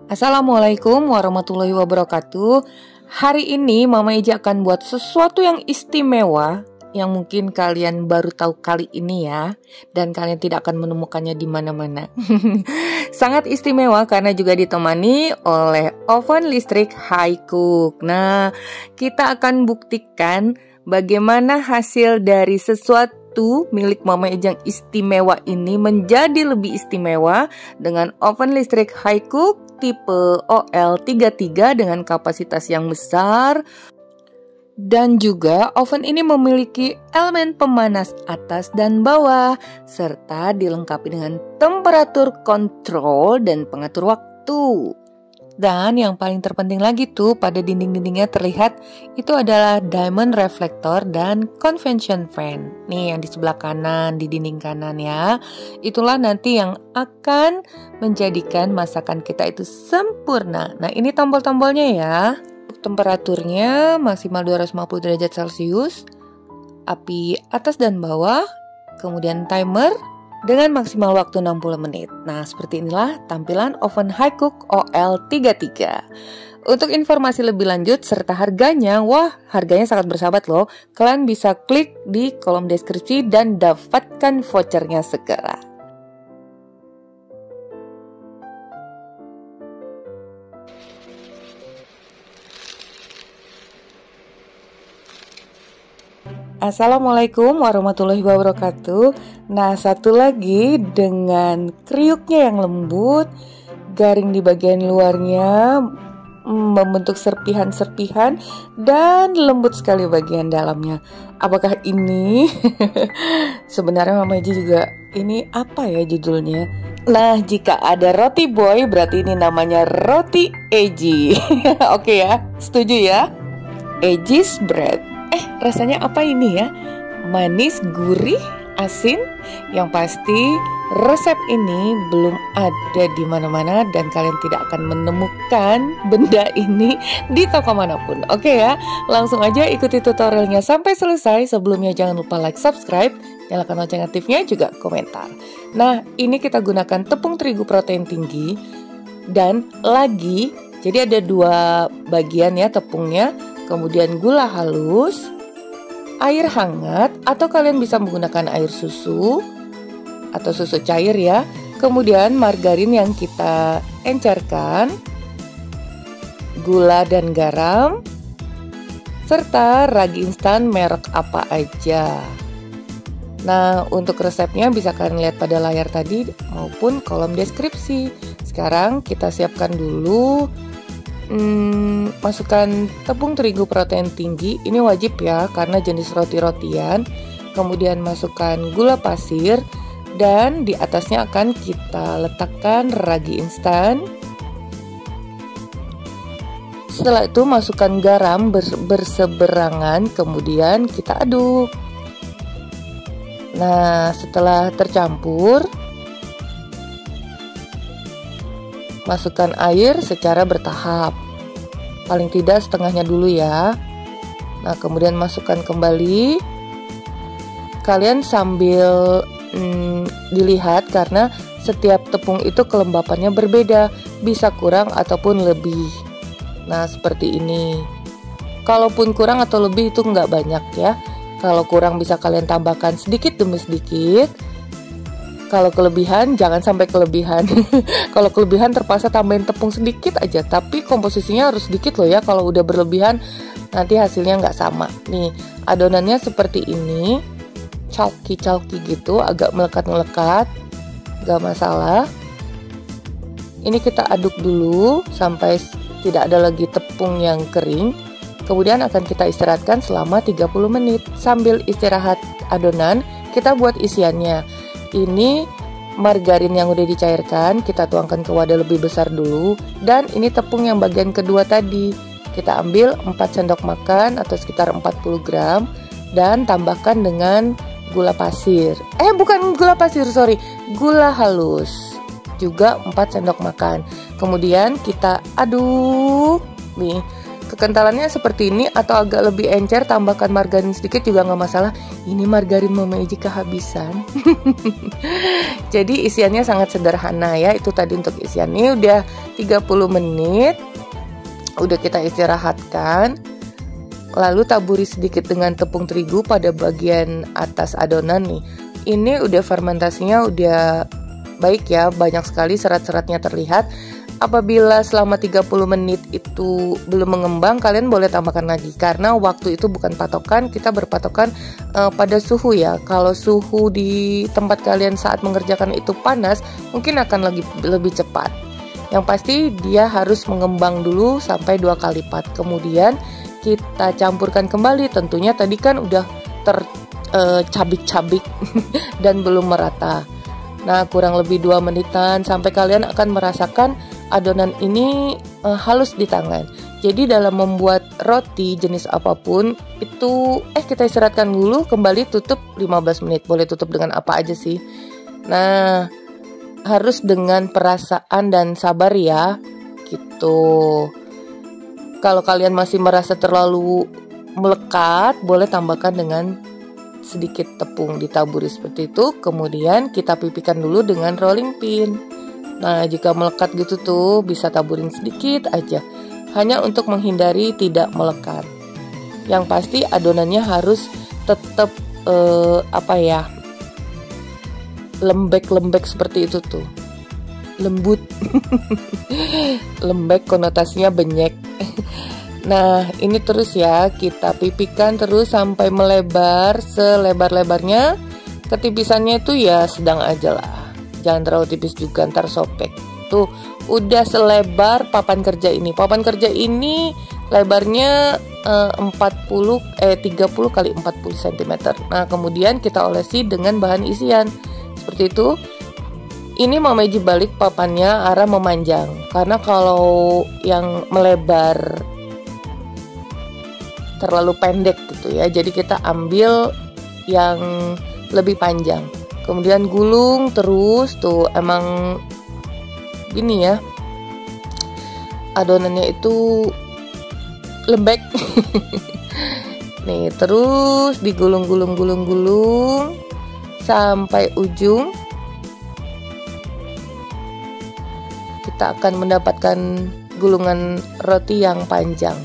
Assalamualaikum warahmatullahi wabarakatuh. Hari ini Mama Eji akan buat sesuatu yang istimewa yang mungkin kalian baru tahu kali ini ya, dan kalian tidak akan menemukannya di mana-mana. Sangat istimewa karena juga ditemani oleh oven listrik Hicook. Nah, kita akan buktikan bagaimana hasil dari sesuatu milik Mama Eji yang istimewa ini menjadi lebih istimewa dengan oven listrik Hicook tipe OL33 dengan kapasitas yang besar. Dan juga oven ini memiliki elemen pemanas atas dan bawah, serta dilengkapi dengan temperatur kontrol dan pengatur waktu. Dan yang paling terpenting lagi tuh, pada dinding-dindingnya terlihat itu adalah diamond reflector dan convection fan. Nih yang di sebelah kanan, di dinding kanan ya. Itulah nanti yang akan menjadikan masakan kita itu sempurna. Nah ini tombol-tombolnya ya. Temperaturnya maksimal 250 derajat Celcius, api atas dan bawah, kemudian timer dengan maksimal waktu 60 menit. Nah, seperti inilah tampilan oven Hicook OL33. Untuk informasi lebih lanjut serta harganya, wah harganya sangat bersahabat loh. Kalian bisa klik di kolom deskripsi dan dapatkan vouchernya segera. Assalamualaikum warahmatullahi wabarakatuh. Nah, satu lagi dengan kriuknya yang lembut, garing di bagian luarnya, membentuk serpihan-serpihan, dan lembut sekali bagian dalamnya. Apakah ini? Sebenarnya Mama Eji juga, ini apa ya judulnya? Nah, jika ada roti boy, berarti ini namanya roti Eji. Oke ya, setuju ya? Eji's bread. Rasanya apa ini ya? Manis, gurih, asin. Yang pasti resep ini belum ada di mana-mana dan kalian tidak akan menemukan benda ini di toko manapun. Oke ya, langsung aja ikuti tutorialnya sampai selesai. Sebelumnya jangan lupa like, subscribe, nyalakan lonceng aktifnya, juga komentar. Nah, ini kita gunakan tepung terigu protein tinggi dan lagi. Jadi ada dua bagian ya tepungnya. Kemudian gula halus, air hangat, atau kalian bisa menggunakan air susu atau susu cair ya. Kemudian margarin yang kita encerkan, gula dan garam, serta ragi instan merek apa aja. Nah, untuk resepnya bisa kalian lihat pada layar tadi maupun kolom deskripsi. Sekarang kita siapkan dulu. Masukkan tepung terigu protein tinggi, ini wajib ya karena jenis roti-rotian. Kemudian masukkan gula pasir dan di atasnya akan kita letakkan ragi instan. Setelah itu masukkan garam berseberangan, kemudian kita aduk. Nah, setelah tercampur, masukkan air secara bertahap, paling tidak setengahnya dulu ya. Nah, kemudian masukkan kembali. Kalian sambil dilihat karena setiap tepung itu kelembapannya berbeda, bisa kurang ataupun lebih. Nah, seperti ini. Kalaupun kurang atau lebih itu nggak banyak ya. Kalau kurang bisa kalian tambahkan sedikit demi sedikit. Kalau kelebihan, jangan sampai kelebihan. Kalau kelebihan terpaksa tambahin tepung sedikit aja, tapi komposisinya harus sedikit loh ya. Kalau udah berlebihan, nanti hasilnya nggak sama. Nih, adonannya seperti ini, chalky gitu, agak melekat-melekat, nggak masalah. Ini kita aduk dulu sampai tidak ada lagi tepung yang kering. Kemudian akan kita istirahatkan selama 30 menit. Sambil istirahat adonan, kita buat isiannya. Ini margarin yang udah dicairkan, kita tuangkan ke wadah lebih besar dulu. Dan ini tepung yang bagian kedua tadi, kita ambil 4 sendok makan atau sekitar 40 gram. Dan tambahkan dengan gula pasir. Bukan gula pasir, sorry, gula halus. Juga 4 sendok makan. Kemudian kita aduk. Nih, kekentalannya seperti ini atau agak lebih encer, tambahkan margarin sedikit juga nggak masalah. Ini margarin Mama Eji kehabisan. Jadi isiannya sangat sederhana ya. Itu tadi untuk isiannya udah 30 menit udah kita istirahatkan. Lalu taburi sedikit dengan tepung terigu pada bagian atas adonan nih. Ini udah fermentasinya udah baik ya, banyak sekali serat-seratnya terlihat. Apabila selama 30 menit itu belum mengembang, kalian boleh tambahkan lagi karena waktu itu bukan patokan, kita berpatokan pada suhu ya. Kalau suhu di tempat kalian saat mengerjakan itu panas, mungkin akan lebih cepat. Yang pasti dia harus mengembang dulu sampai 2 kali lipat. Kemudian kita campurkan kembali, tentunya tadi kan udah tercabik-cabik dan belum merata. Nah, kurang lebih 2 menitan sampai kalian akan merasakan adonan ini halus di tangan. Jadi dalam membuat roti jenis apapun itu kita istirahatkan dulu, kembali tutup 15 menit. Boleh tutup dengan apa aja sih. Nah, harus dengan perasaan dan sabar ya. Gitu. Kalau kalian masih merasa terlalu melekat, boleh tambahkan dengan sedikit tepung, ditaburi seperti itu. Kemudian kita pipihkan dulu dengan rolling pin. Nah, jika melekat gitu tuh bisa taburin sedikit aja, hanya untuk menghindari tidak melekat. Yang pasti adonannya harus tetap lembek-lembek seperti itu tuh, lembut. Lembek konotasinya benyek. Nah, ini terus ya, kita pipihkan terus sampai melebar selebar-lebarnya. Ketipisannya itu ya sedang aja lah, jangan terlalu tipis juga, ntar sobek. Tuh, udah selebar papan kerja ini. Papan kerja ini lebarnya 30 kali 40 cm. Nah, kemudian kita olesi dengan bahan isian seperti itu. Ini Mamaji balik papannya arah memanjang, karena kalau yang melebar terlalu pendek gitu ya, jadi kita ambil yang lebih panjang. Kemudian gulung terus tuh, emang gini ya, adonannya itu lembek. Nih, terus digulung-gulung sampai ujung. Kita akan mendapatkan gulungan roti yang panjang.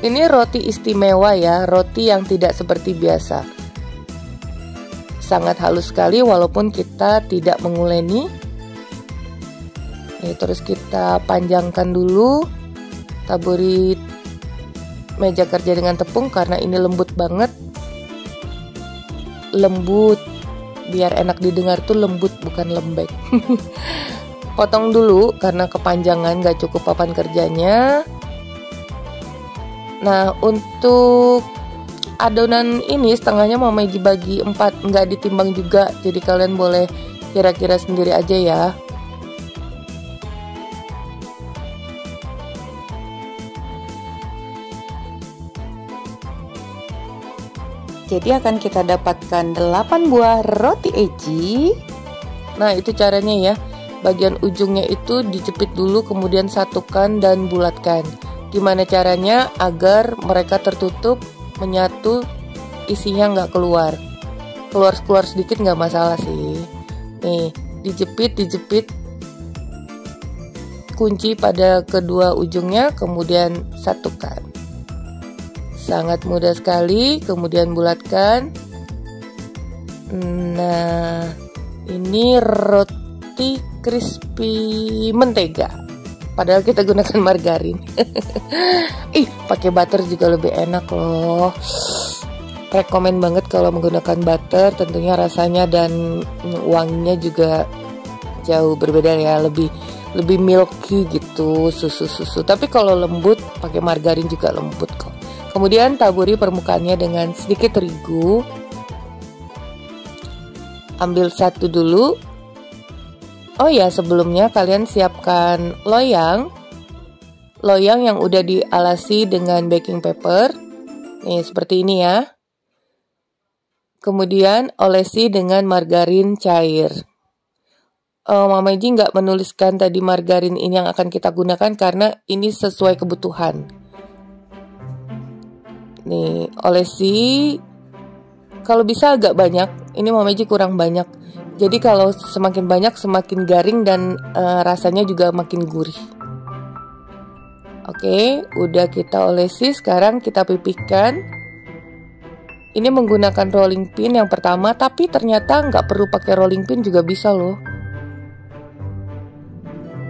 Ini roti istimewa ya, roti yang tidak seperti biasa. Sangat halus sekali walaupun kita tidak menguleni. Terus kita panjangkan dulu, taburi meja kerja dengan tepung karena ini lembut banget. Lembut, biar enak didengar tuh lembut bukan lembek. Potong dulu karena kepanjangan gak cukup papan kerjanya. Nah, untuk adonan ini setengahnya Mamaji bagi 4, nggak ditimbang juga, jadi kalian boleh kira-kira sendiri aja ya. Jadi akan kita dapatkan 8 buah roti eci. Nah, itu caranya ya. Bagian ujungnya itu dijepit dulu, kemudian satukan dan bulatkan. Gimana caranya agar mereka tertutup, menyatu, isinya nggak keluar sedikit nggak masalah sih. Nih, dijepit, kunci pada kedua ujungnya, kemudian satukan. Sangat mudah sekali, kemudian bulatkan. Nah, ini roti crispy mentega, padahal kita gunakan margarin. Pakai butter juga lebih enak loh. Rekomen banget kalau menggunakan butter, tentunya rasanya dan wanginya juga jauh berbeda ya, lebih milky gitu, susu. Tapi kalau lembut pakai margarin juga lembut kok. Kemudian taburi permukaannya dengan sedikit terigu. Ambil satu dulu. Oh ya, sebelumnya kalian siapkan loyang yang udah dialasi dengan baking paper. Nih, seperti ini ya. Kemudian olesi dengan margarin cair. Mamaji nggak menuliskan tadi margarin ini yang akan kita gunakan karena ini sesuai kebutuhan. Nih, olesi kalau bisa agak banyak. Ini Mamaji kurang banyak. Jadi kalau semakin banyak semakin garing dan rasanya juga makin gurih. Oke, udah kita olesi, sekarang kita pipihkan. Ini menggunakan rolling pin yang pertama, tapi ternyata nggak perlu pakai rolling pin juga bisa loh.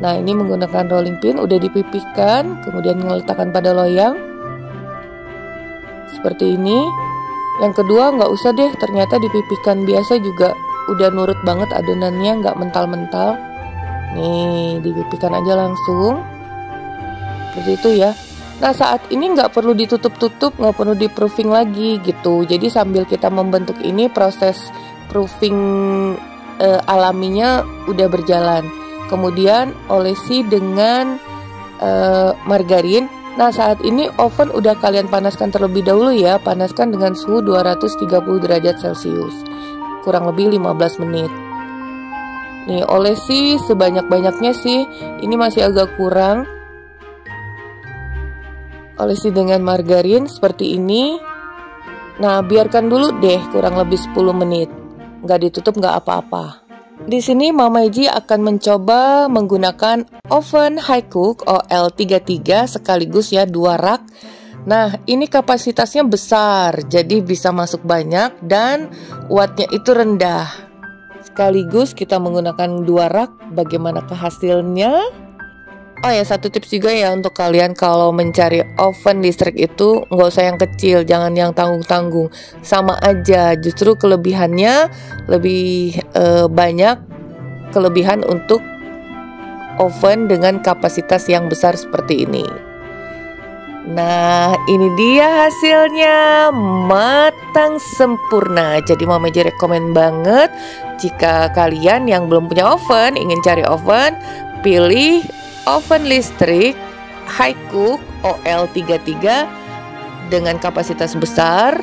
Nah, ini menggunakan rolling pin, udah dipipihkan, kemudian meletakkan pada loyang. Seperti ini. Yang kedua nggak usah deh, ternyata dipipihkan biasa juga udah nurut banget adonannya, nggak mental-mental. Nih, dipipihkan aja langsung. Seperti itu ya. Nah, saat ini nggak perlu ditutup-tutup, nggak perlu di proofing lagi gitu. Jadi sambil kita membentuk ini, proses proofing alaminya udah berjalan. Kemudian olesi dengan margarin. Nah, saat ini oven udah kalian panaskan terlebih dahulu ya. Panaskan dengan suhu 230 derajat Celcius. Kurang lebih 15 menit. Nih, olesi sebanyak-banyaknya sih. Ini masih agak kurang. Olesi dengan margarin seperti ini. Nah, biarkan dulu deh kurang lebih 10 menit. Nggak ditutup nggak apa-apa. Di sini Mama Eji akan mencoba menggunakan oven high cook OL33 sekaligus ya 2 rak. Nah, ini kapasitasnya besar, jadi bisa masuk banyak dan wattnya itu rendah. Sekaligus kita menggunakan 2 rak, bagaimanakah hasilnya? Oh ya, satu tips juga ya untuk kalian kalau mencari oven listrik itu nggak usah yang kecil, jangan yang tanggung-tanggung. Sama aja, justru kelebihannya lebih banyak kelebihan untuk oven dengan kapasitas yang besar seperti ini. Nah, ini dia hasilnya, matang sempurna. Jadi Mama Eji rekomen banget jika kalian yang belum punya oven, ingin cari oven, pilih oven listrik high cook OL33 dengan kapasitas besar,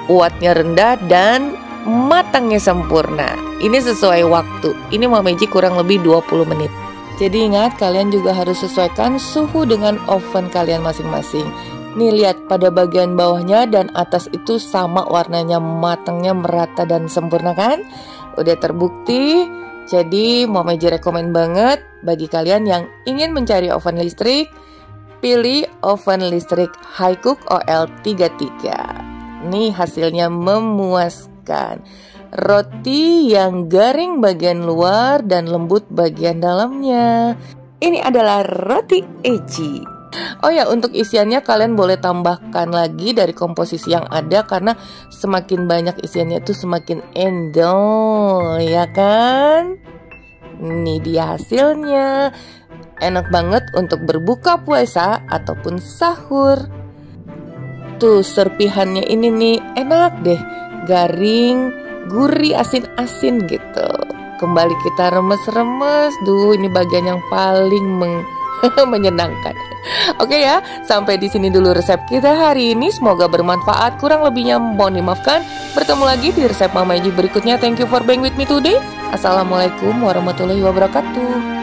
wattnya rendah dan matangnya sempurna. Ini sesuai waktu. Ini Mama Eji kurang lebih 20 menit. Jadi ingat, kalian juga harus sesuaikan suhu dengan oven kalian masing-masing. Nih, lihat pada bagian bawahnya dan atas itu sama warnanya, matangnya merata dan sempurna kan? Udah terbukti. Jadi Mama Eji rekomen banget bagi kalian yang ingin mencari oven listrik, pilih oven listrik high cook OL33. Nih hasilnya memuaskan. Roti yang garing bagian luar dan lembut bagian dalamnya. Ini adalah roti Eji. Oh ya, untuk isiannya kalian boleh tambahkan lagi dari komposisi yang ada, karena semakin banyak isiannya itu semakin endol, ya kan? Ini dia hasilnya. Enak banget untuk berbuka puasa ataupun sahur. Tuh, serpihannya ini nih enak deh, garing, gurih, asin-asin gitu. Kembali kita remes-remes. Duh, ini bagian yang paling menyenangkan. Oke ya, sampai di sini dulu resep kita hari ini. Semoga bermanfaat. Kurang lebihnya mohon dimaafkan. Bertemu lagi di resep Mama Eji berikutnya. Thank you for being with me today. Assalamualaikum warahmatullahi wabarakatuh.